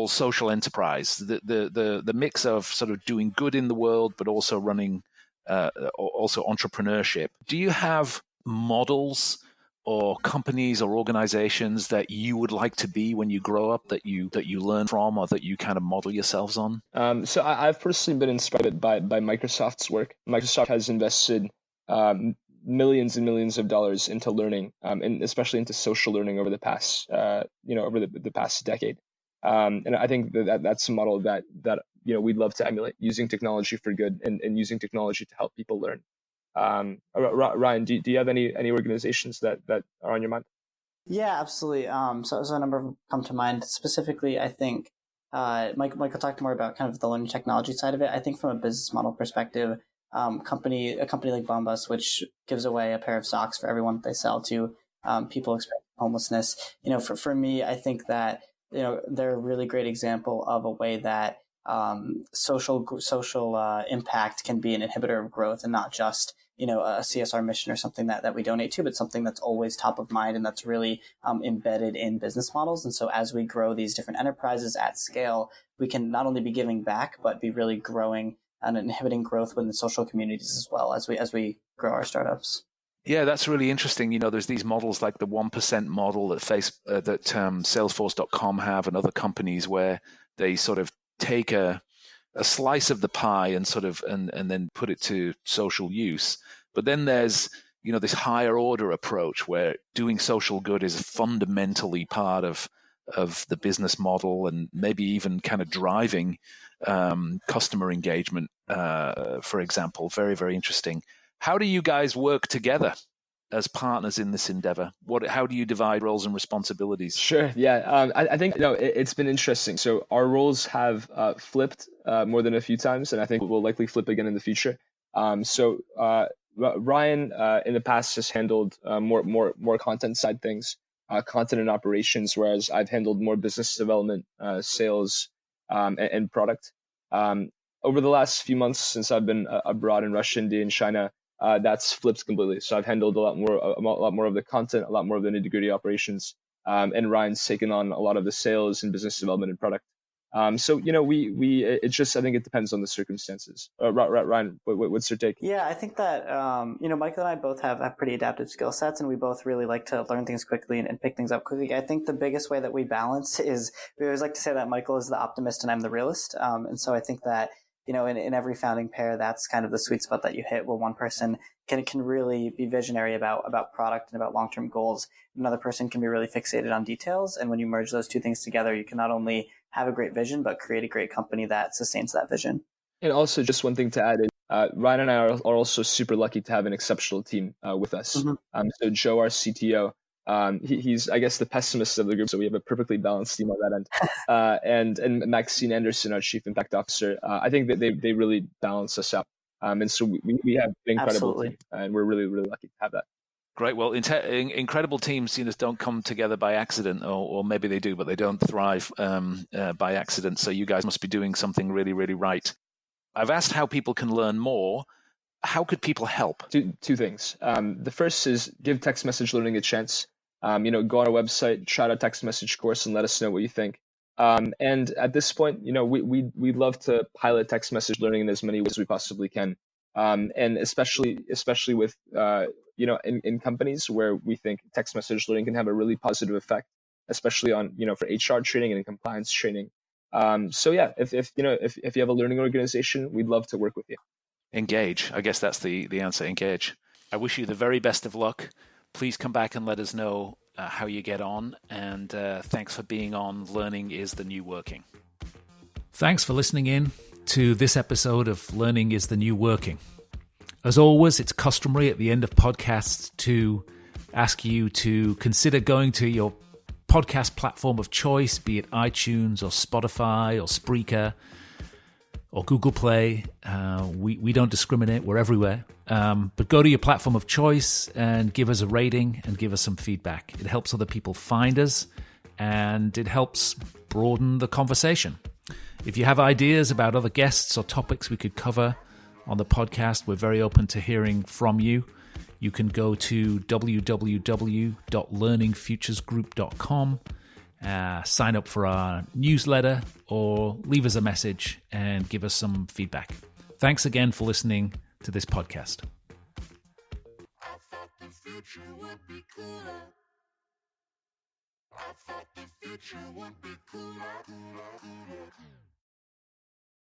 call social enterprise, the mix of sort of doing good in the world, but also running, also entrepreneurship. Do you have models or companies or organizations that you would like to be when you grow up, that you learn from, or that you kind of model yourselves on? So I've personally been inspired by Microsoft's work. Microsoft has invested millions and millions of dollars into learning, and especially into social learning over the past, over the past decade. And I think that's a model that we'd love to emulate, using technology for good and using technology to help people learn. Ryan, do you have any organizations that are on your mind? Yeah, absolutely. So a number of them come to mind. Specifically, I think Michael talked more about kind of the learning technology side of it. I think from a business model perspective, a company like Bombas, which gives away a pair of socks for everyone that they sell to people experiencing homelessness. For me, I think that they're a really great example of a way that social impact can be an inhibitor of growth, and not just a CSR mission or something that we donate to, but something that's always top of mind and that's really embedded in business models. And so as we grow these different enterprises at scale, we can not only be giving back, but be really growing and inhibiting growth within social communities as well as we grow our startups. Yeah, that's really interesting. There's these models like the 1% model that Salesforce.com have, and other companies, where they sort of take a slice of the pie and sort of and then put it to social use. But then there's this higher order approach where doing social good is fundamentally part of the business model, and maybe even kind of driving customer engagement, for example. Very, very interesting. How do you guys work together as partners in this endeavor? How do you divide roles and responsibilities? Sure. Yeah. I think it's been interesting. So our roles have flipped more than a few times, and I think we'll likely flip again in the future. So Ryan in the past has handled more content side things, content and operations, whereas I've handled more business development, sales, and product. Over the last few months, since I've been abroad in Russia, India, and China, that's flipped completely. So I've handled a lot more of the content, a lot more of the nitty-gritty operations, and Ryan's taken on a lot of the sales and business development and product. So it's just, I think it depends on the circumstances. Ryan, what's your take? Yeah, I think that Michael and I both have pretty adaptive skill sets, and we both really like to learn things quickly and pick things up quickly. I think the biggest way that we balance is, we always like to say that Michael is the optimist and I'm the realist, and so I think that in every founding pair, that's kind of the sweet spot that you hit, where one person can really be visionary about product and about long-term goals. Another person can be really fixated on details. And when you merge those two things together, you can not only have a great vision, but create a great company that sustains that vision. And also, just one thing to add is, Ryan and I are also super lucky to have an exceptional team with us. Mm-hmm. So Joe, our CTO, he's, I guess, the pessimist of the group, so we have a perfectly balanced team on that end. And Maxine Anderson, our Chief Impact Officer, I think that they really balance us out. And so we have an incredible team, and we're really, really lucky to have that. Great. Well, incredible teams don't come together by accident, or maybe they do, but they don't thrive by accident. So you guys must be doing something really, really right. I've asked how people can learn more. How could people help? Two things. The first is give text message learning a chance. Go on our website, try out a text message course, and let us know what you think. And at this point, we'd love to pilot text message learning in as many ways as we possibly can. And especially with, in companies where we think text message learning can have a really positive effect, especially on, for HR training and compliance training. So yeah, if you have a learning organization, we'd love to work with you. Engage. I guess that's the answer. Engage. I wish you the very best of luck. Please come back and let us know how you get on. And thanks for being on Learning is the New Working. Thanks for listening in to this episode of Learning is the New Working. As always, it's customary at the end of podcasts to ask you to consider going to your podcast platform of choice, be it iTunes or Spotify or Spreaker or Google Play. We don't discriminate. We're everywhere. But go to your platform of choice and give us a rating and give us some feedback. It helps other people find us, and it helps broaden the conversation. If you have ideas about other guests or topics we could cover on the podcast, we're very open to hearing from you. You can go to www.learningfuturesgroup.com sign up for our newsletter, or leave us a message and give us some feedback. Thanks again for listening to this podcast. I thought the future would be cooler. I thought the future would be cooler.